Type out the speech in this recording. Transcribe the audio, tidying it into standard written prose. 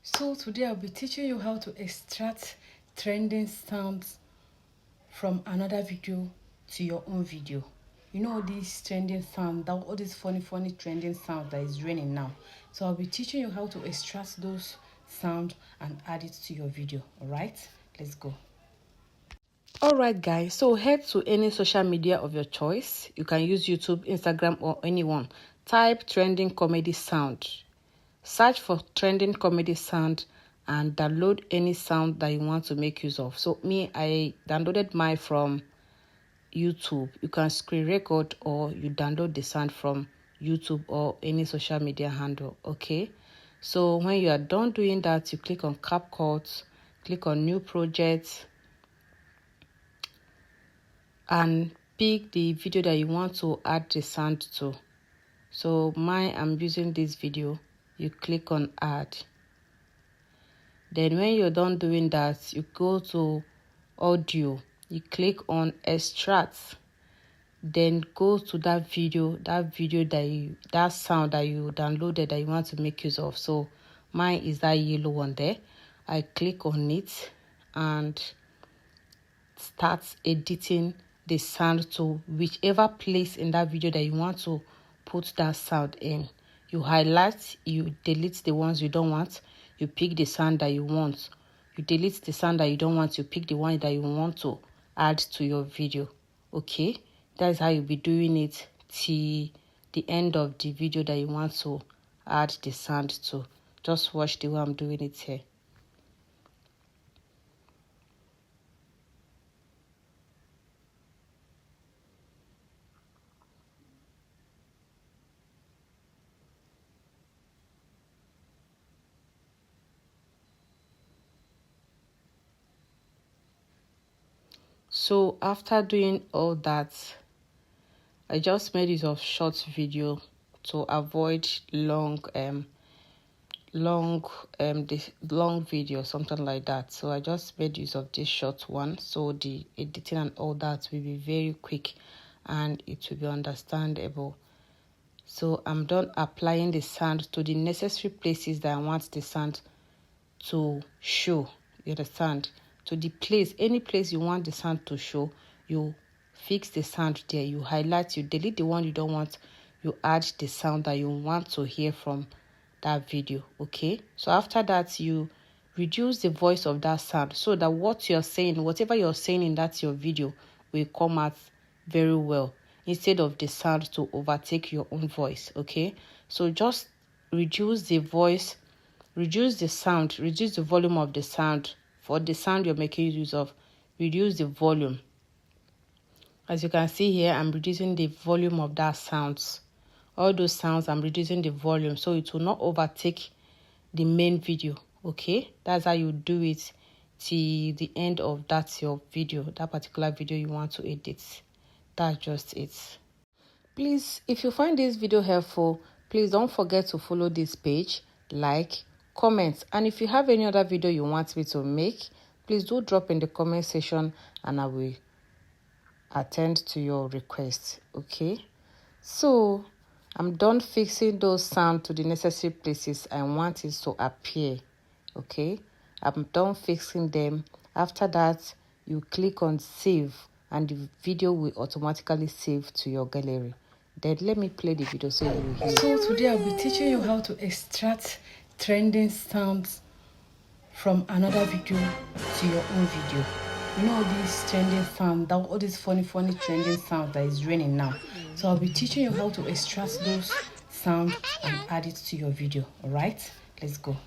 So today I'll be teaching you how to extract trending sounds from another video to your own video. You know all these trending sounds, all these funny trending sounds that is raining now. So I'll be teaching you how to extract those sounds and add it to your video. Alright, let's go. Alright guys, so head to any social media of your choice. You can use YouTube, Instagram or anyone. Type trending comedy sound. Search for trending comedy sound and download any sound that you want to make use of. So I downloaded mine from YouTube. You can screen record or you download the sound from YouTube or any social media handle. Okay, so when you are done doing that, you click on CapCut, click on new project and pick the video that you want to add the sound to. So I'm using this video. You click on add. Then when you're done doing that, you go to audio. You click on extract. Then go to that sound that you downloaded that you want to make use of. So mine is that yellow one there. I click on it and start editing the sound to whichever place in that video that you want to put that sound in. You highlight, you delete the ones you don't want, you pick the sound that you want. You delete the sound that you don't want, you pick the one that you want to add to your video. Okay, that's how you'll be doing it till the end of the video that you want to add the sound to. Just watch the way I'm doing it here. So after doing all that, I just made use of short video to avoid long video, something like that. So I just made use of this short one, so the editing and all that will be very quick and it will be understandable. So I'm done applying the sound to the necessary places that I want the sound to show. You understand? To the place, any place you want the sound to show, you fix the sound there. You highlight, you delete the one you don't want, you add the sound that you want to hear from that video. Okay, so after that, you reduce the voice of that sound so that what you're saying, whatever you're saying in that your video, will come out very well instead of the sound to overtake your own voice. Okay, so just reduce the voice, reduce the sound, reduce the volume of the sound. For the sound you're making use of, reduce the volume. As you can see here, I'm reducing the volume of that sounds. All those sounds, I'm reducing the volume so it will not overtake the main video. Okay, that's how you do it till the end of that your video, that particular video you want to edit. That's just it. Please, if you find this video helpful, please don't forget to follow this page, like, comment, and if you have any other video you want me to make, please do drop in the comment section and I will attend to your request. Okay, so I'm done fixing those sounds to the necessary places I want it to appear. Okay, I'm done fixing them. After that, you click on save and the video will automatically save to your gallery. Then let me play the video so you will hear. So today I'll be teaching you how to extract trending sounds from another video to your own video. You know all these trending sounds, all these funny trending sounds that is raining now. So I'll be teaching you how to extract those sounds and add it to your video. Alright, let's go.